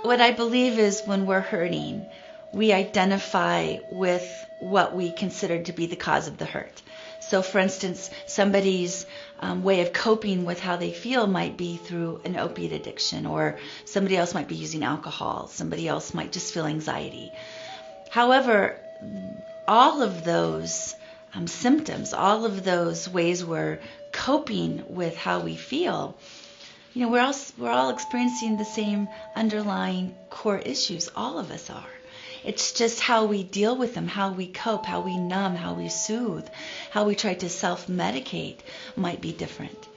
what I believe is when we're hurting, we identify with what we consider to be the cause of the hurt. So, for instance, somebody's way of coping with how they feel might be through an opiate addiction, or somebody else might be using alcohol, somebody else might just feel anxiety. However, all of those symptoms, all of those ways we're coping with how we feel, we're all experiencing the same underlying core issues. All of us are. It's just how we deal with them, how we cope, how we numb, how we soothe, how we try to self-medicate might be different.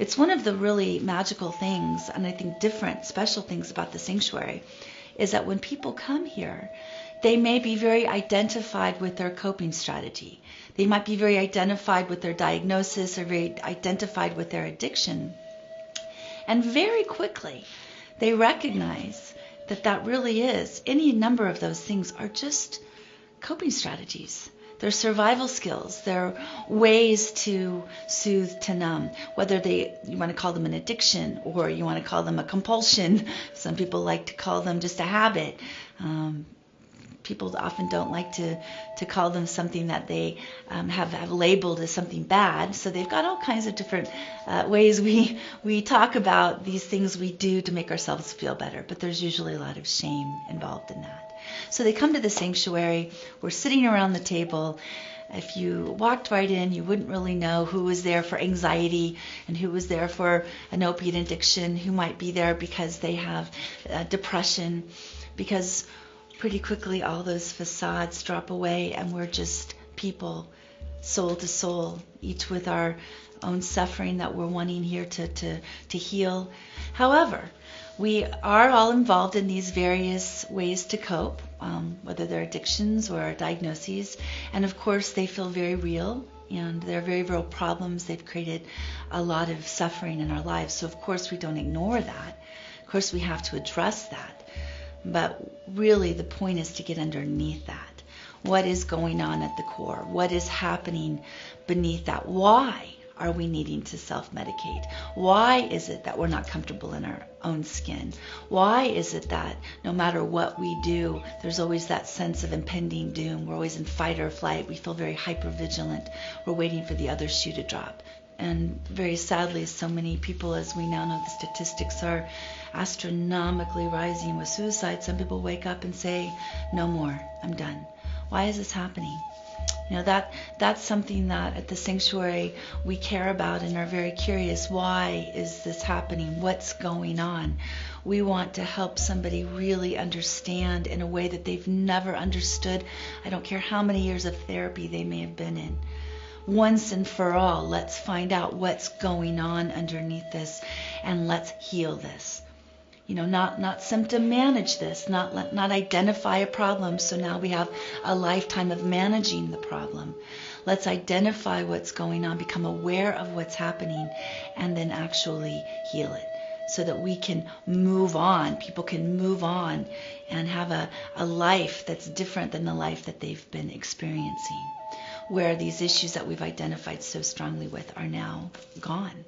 It's one of the really magical things, and I think different, special things about the sanctuary, is that when people come here, they may be very identified with their coping strategy. They might be very identified with their diagnosis or very identified with their addiction. And very quickly, they recognize that really is, any number of those things are just coping strategies. They're survival skills. They're ways to soothe, to numb, whether you want to call them an addiction or you want to call them a compulsion. Some people like to call them just a habit. People often don't like to call them something that they have labeled as something bad. So they've got all kinds of different ways we talk about these things we do to make ourselves feel better. But there's usually a lot of shame involved in that. So they come to the sanctuary. We're sitting around the table. If you walked right in, you wouldn't really know who was there for anxiety and who was there for an opiate addiction, who might be there because they have depression, because pretty quickly all those facades drop away and we're just people, soul to soul, each with our own suffering that we're wanting here to heal. However, we are all involved in these various ways to cope, whether they're addictions or diagnoses, and of course they feel very real and they're very real problems. They've created a lot of suffering in our lives, so of course we don't ignore that. Of course we have to address that. But really the point is to get underneath that. What is going on at the core? What is happening beneath that? Why are we needing to self-medicate? Why is it that we're not comfortable in our own skin? Why is it that no matter what we do, there's always that sense of impending doom? We're always in fight or flight. We feel very hyper-vigilant. We're waiting for the other shoe to drop. And very sadly, so many people, as we now know, the statistics are astronomically rising with suicide. Some people wake up and say, no more, I'm done. Why is this happening? That's something that at the sanctuary we care about and are very curious. Why is this happening? What's going on? We want to help somebody really understand in a way that they've never understood. I don't care how many years of therapy they may have been in. Once and for all, let's find out what's going on underneath this and let's heal this. Not symptom manage this, not identify a problem so now we have a lifetime of managing the problem. Let's identify what's going on, become aware of what's happening, and then actually heal it so that we can move on. People can move on and have a life that's different than the life that they've been experiencing, where these issues that we've identified so strongly with are now gone.